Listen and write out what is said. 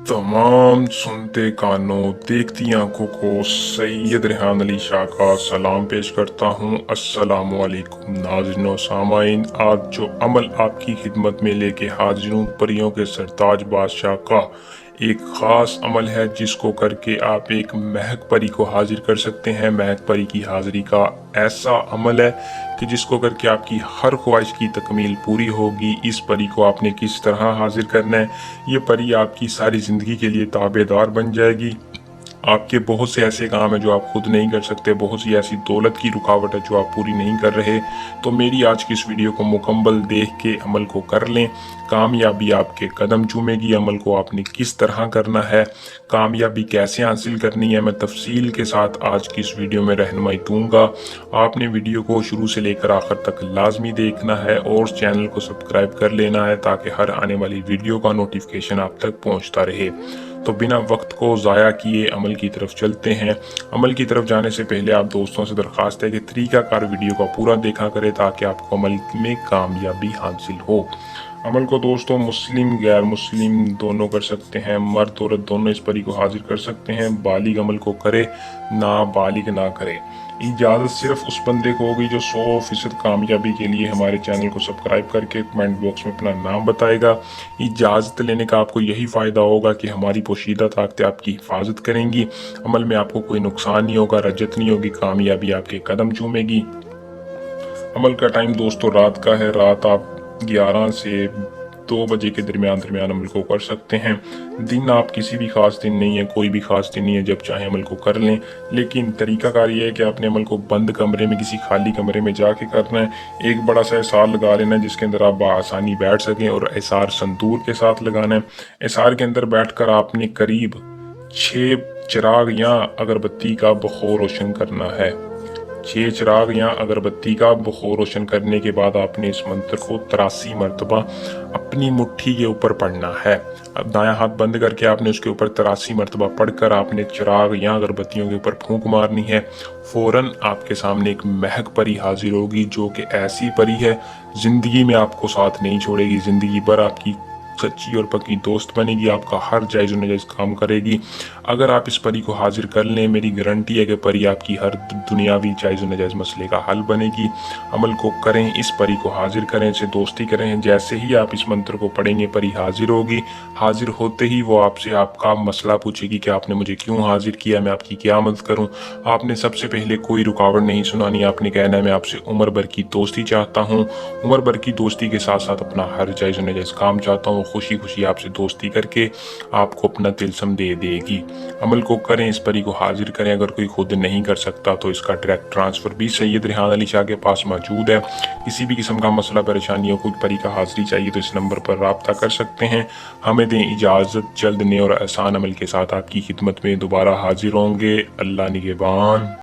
तमाम सुनते कानों देखती आंखों को सैयद रेहान अली शाह का सलाम पेश करता हूँ। अस्सलामु अलैकुम नाज़रीन व सामाइन। आज जो अमल आपकी खिदमत में लेके हाजिर हूँ, परियों के सरताज बादशाह का एक ख़ास अमल है जिसको करके आप एक महक परी को हाजिर कर सकते हैं। महक परी की हाजिरी का ऐसा अमल है कि जिसको करके आपकी हर ख्वाहिश की तकमील पूरी होगी। इस परी को आपने किस तरह हाजिर करना है, ये परी आपकी सारी ज़िंदगी के लिए ताबेदार बन जाएगी। आपके बहुत से ऐसे काम हैं जो आप खुद नहीं कर सकते, बहुत सी ऐसी दौलत की रुकावट है जो आप पूरी नहीं कर रहे। तो मेरी आज की इस वीडियो को मुकम्मल देख के अमल को कर लें, कामयाबी आपके कदम चूमेगी। अमल को आपने किस तरह करना है, कामयाबी कैसे हासिल करनी है, मैं तफसील के साथ आज की इस वीडियो में रहनुमाई दूंगा। आपने वीडियो को शुरू से लेकर आखिर तक लाजमी देखना है और चैनल को सब्सक्राइब कर लेना है ताकि हर आने वाली वीडियो का नोटिफिकेशन आप तक पहुंचता रहे। तो बिना वक्त को ज़ाया किए अमल की तरफ चलते हैं। अमल की तरफ जाने से पहले आप दोस्तों से दरख्वास्त है कि तरीक़ाकार वीडियो का पूरा देखा करें ताकि आपको अमल में कामयाबी हासिल हो। अमल को दोस्तों मुस्लिम गैर मुस्लिम दोनों कर सकते हैं, मर्द औरत दोनों इस परी को हाजिर कर सकते हैं। बालिग अमल को करे, ना बालिग ना करे। इजाज़त सिर्फ उस बंदे को होगी जो 100% कामयाबी के लिए हमारे चैनल को सब्सक्राइब करके कमेंट बॉक्स में अपना नाम बताएगा। इजाज़त लेने का आपको यही फ़ायदा होगा कि हमारी पोशीदा ताकतें आपकी हिफाजत करेंगी। अमल में आपको कोई नुकसान नहीं होगा, रज्जत नहीं होगी, कामयाबी आपके कदम चूमेगी। अमल का टाइम दोस्तों रात का है। रात आप 11 से 2 बजे के दरमियान अमल को कर सकते हैं। दिन आप किसी भी खास दिन नहीं है, कोई भी खास दिन नहीं है, जब चाहे अमल को कर लें। लेकिन तरीकाकार ये है कि आपने अमल को बंद कमरे में, किसी खाली कमरे में जाके करना है। एक बड़ा सा एसार लगा लेना है जिसके अंदर आप बआसानी बैठ सकें, और एसार संदूर के साथ लगाना है। एसार के अंदर बैठकर आपने करीब 6 चिराग या अगरबत्ती का बखोर रोशन करना है। 6 चिराग या अगरबत्ती का बखोर रोशन करने के बाद आपने इस मंत्र को 83 मरतबा अपनी मुट्ठी के ऊपर पढ़ना है। अब दायां हाथ बंद करके आपने उसके ऊपर 83 मरतबा पढ़कर आपने चिराग या अगरबत्तियों के ऊपर फूंक मारनी है। फौरन आपके सामने एक महक परी हाजिर होगी जो कि ऐसी परी है जिंदगी में आपको साथ नहीं छोड़ेगी, जिंदगी भर आपकी सच्ची और पक्की दोस्त बनेगी, आपका हर जायज़ व नाजायज़ काम करेगी। अगर आप इस परी को हाजिर कर लें, मेरी गारंटी है कि परी आपकी हर दुनियावी जायज़ व नाजायज़ मसले का हल बनेगी। अमल को करें, इस परी को हाजिर करें, इससे दोस्ती करें। जैसे ही आप इस मंत्र को पढ़ेंगे परी हाजिर होगी। हाजिर होते ही वो आपसे आपका मसला पूछेगी कि आपने मुझे क्यों हाजिर किया, मैं आपकी क्या मदद करूँ। आपने सबसे पहले कोई रुकावट नहीं सुनानी, आपने कहना है मैं आपसे उम्र भर की दोस्ती चाहता हूँ, उम्र भर की दोस्ती के साथ साथ अपना हर जायज़ व नाजायज़ काम चाहता हूँ। खुशी खुशी आपसे दोस्ती करके आपको अपना तिलस्म दे देगी। अमल को करें, इस परी को हाजिर करें। अगर कोई खुद नहीं कर सकता तो इसका डायरेक्ट ट्रांसफ़र भी सैयद रेहान अली शाह के पास मौजूद है। किसी भी किस्म का मसला परेशानी हो, खुद परी का हाजिरी चाहिए तो इस नंबर पर रब्ता कर सकते हैं। हमें दें इजाज़त, जल्द नए और आसान अमल के साथ आपकी खिदमत में दोबारा हाजिर होंगे। अल्लाह निगहबान।